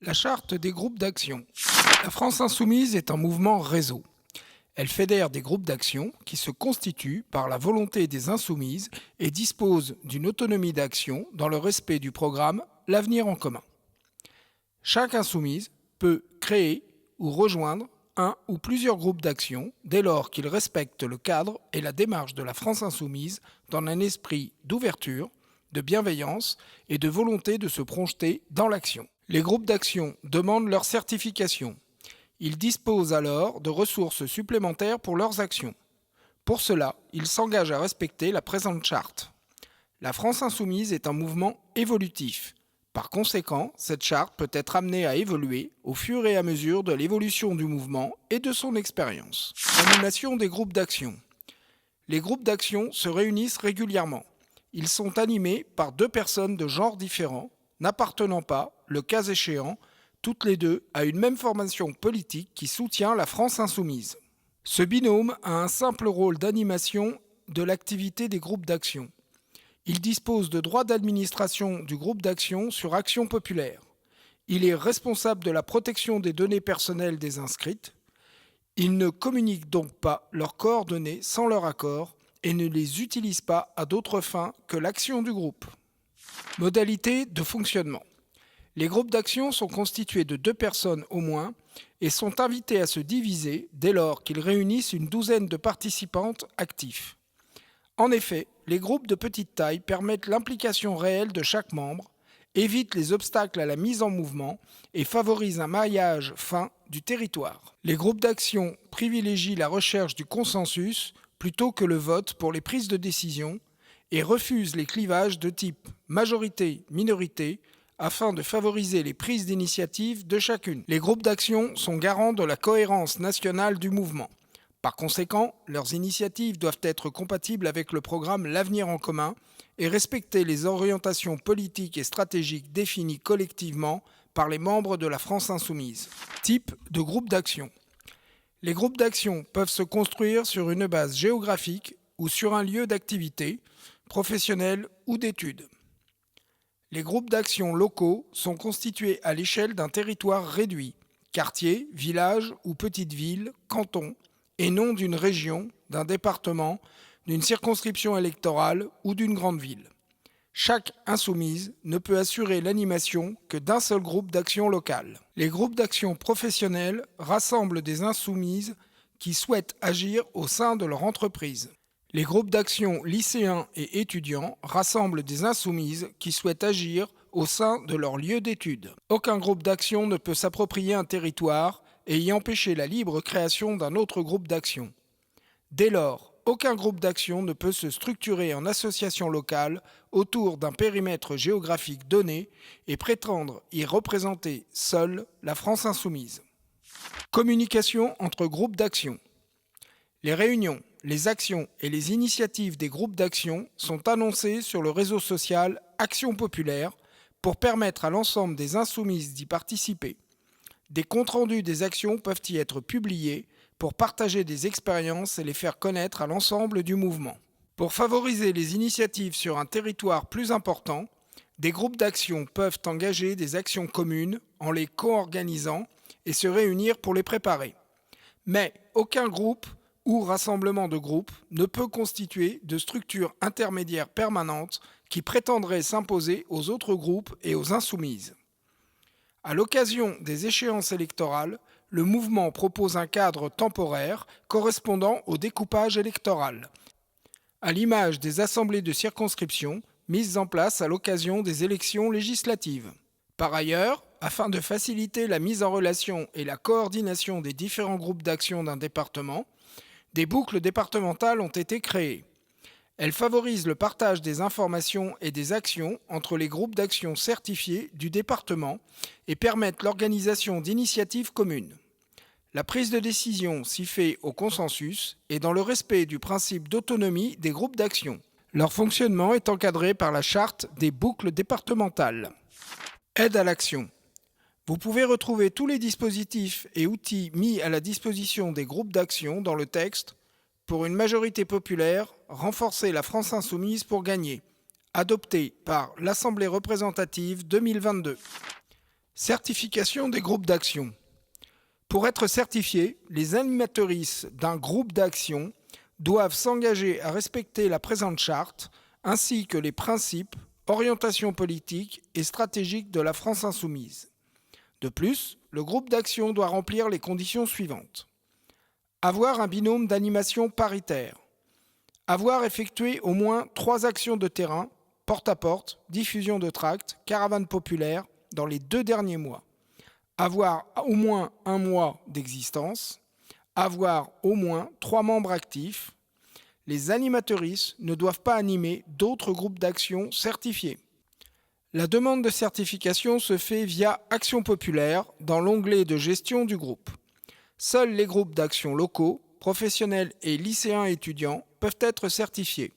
La charte des groupes d'action. La France insoumise est un mouvement réseau. Elle fédère des groupes d'action qui se constituent par la volonté des insoumises et dispose d'une autonomie d'action dans le respect du programme L'avenir en commun. Chaque insoumise peut créer ou rejoindre un ou plusieurs groupes d'action dès lors qu'ils respectent le cadre et la démarche de la France insoumise dans un esprit d'ouverture, de bienveillance et de volonté de se projeter dans l'action. Les groupes d'action demandent leur certification. Ils disposent alors de ressources supplémentaires pour leurs actions. Pour cela, ils s'engagent à respecter la présente charte. La France insoumise est un mouvement évolutif. Par conséquent, cette charte peut être amenée à évoluer au fur et à mesure de l'évolution du mouvement et de son expérience. Animation des groupes d'action. Les groupes d'action se réunissent régulièrement. Ils sont animés par deux personnes de genres différents, n'appartenant pas, le cas échéant, toutes les deux à une même formation politique qui soutient la France insoumise. Ce binôme a un simple rôle d'animation de l'activité des groupes d'action. Il dispose de droits d'administration du groupe d'action sur action populaire. Il est responsable de la protection des données personnelles des inscrites. Il ne communique donc pas leurs coordonnées sans leur accord et ne les utilise pas à d'autres fins que l'action du groupe. Modalités de fonctionnement. Les groupes d'action sont constitués de deux personnes au moins et sont invités à se diviser dès lors qu'ils réunissent une douzaine de participantes actifs. En effet, les groupes de petite taille permettent l'implication réelle de chaque membre, évitent les obstacles à la mise en mouvement et favorisent un maillage fin du territoire. Les groupes d'action privilégient la recherche du consensus plutôt que le vote pour les prises de décision et refusent les clivages de type majorité-minorité afin de favoriser les prises d'initiative de chacune. Les groupes d'action sont garants de la cohérence nationale du mouvement. Par conséquent, leurs initiatives doivent être compatibles avec le programme L'Avenir en commun et respecter les orientations politiques et stratégiques définies collectivement par les membres de la France insoumise. Type de groupe d'action. Les groupes d'action peuvent se construire sur une base géographique ou sur un lieu d'activité, professionnel ou d'études. Les groupes d'action locaux sont constitués à l'échelle d'un territoire réduit, quartier, village ou petite ville, canton, et non d'une région, d'un département, d'une circonscription électorale ou d'une grande ville. Chaque insoumise ne peut assurer l'animation que d'un seul groupe d'action local. Les groupes d'action professionnels rassemblent des insoumises qui souhaitent agir au sein de leur entreprise. Les groupes d'action lycéens et étudiants rassemblent des insoumises qui souhaitent agir au sein de leur lieu d'études. Aucun groupe d'action ne peut s'approprier un territoire et y empêcher la libre création d'un autre groupe d'action. Dès lors, aucun groupe d'action ne peut se structurer en association locale autour d'un périmètre géographique donné et prétendre y représenter seule la France insoumise. Communication entre groupes d'action. Les réunions, les actions et les initiatives des groupes d'action sont annoncées sur le réseau social Action Populaire pour permettre à l'ensemble des insoumises d'y participer. Des comptes rendus des actions peuvent y être publiés pour partager des expériences et les faire connaître à l'ensemble du mouvement. Pour favoriser les initiatives sur un territoire plus important, des groupes d'action peuvent engager des actions communes en les co-organisant et se réunir pour les préparer. Mais aucun groupe ou rassemblement de groupes ne peut constituer de structure intermédiaire permanente qui prétendrait s'imposer aux autres groupes et aux insoumises. À l'occasion des échéances électorales, le mouvement propose un cadre temporaire correspondant au découpage électoral, à l'image des assemblées de circonscription mises en place à l'occasion des élections législatives. Par ailleurs, afin de faciliter la mise en relation et la coordination des différents groupes d'action d'un département, des boucles départementales ont été créées. Elles favorisent le partage des informations et des actions entre les groupes d'action certifiés du département et permettent l'organisation d'initiatives communes. La prise de décision s'y fait au consensus et dans le respect du principe d'autonomie des groupes d'action. Leur fonctionnement est encadré par la charte des boucles départementales. Aide à l'action. Vous pouvez retrouver tous les dispositifs et outils mis à la disposition des groupes d'action dans le texte « Pour une majorité populaire, renforcer la France insoumise pour gagner », adopté par l'Assemblée représentative 2022. Certification des groupes d'action. Pour être certifiés, les animatrices d'un groupe d'action doivent s'engager à respecter la présente charte ainsi que les principes, orientations politiques et stratégiques de la France insoumise. De plus, le groupe d'action doit remplir les conditions suivantes. Avoir un binôme d'animation paritaire. Avoir effectué au moins 3 actions de terrain, porte-à-porte, diffusion de tracts, caravane populaire, dans les 2 derniers mois. Avoir au moins 1 mois d'existence. Avoir au moins 3 membres actifs. Les animatrices ne doivent pas animer d'autres groupes d'action certifiés. La demande de certification se fait via Action populaire dans l'onglet de gestion du groupe. Seuls les groupes d'action locaux, professionnels et lycéens étudiants peuvent être certifiés.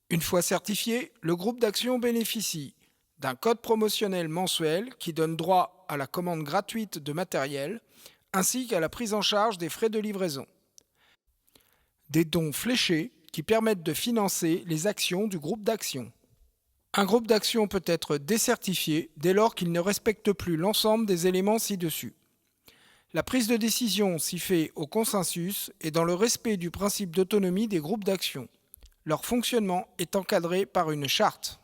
Une fois certifié, le groupe d'action bénéficie d'un code promotionnel mensuel qui donne droit à la commande gratuite de matériel ainsi qu'à la prise en charge des frais de livraison. Des dons fléchés qui permettent de financer les actions du groupe d'action. Un groupe d'action peut être décertifié dès lors qu'il ne respecte plus l'ensemble des éléments ci-dessus. La prise de décision s'y fait au consensus et dans le respect du principe d'autonomie des groupes d'action. Leur fonctionnement est encadré par une charte.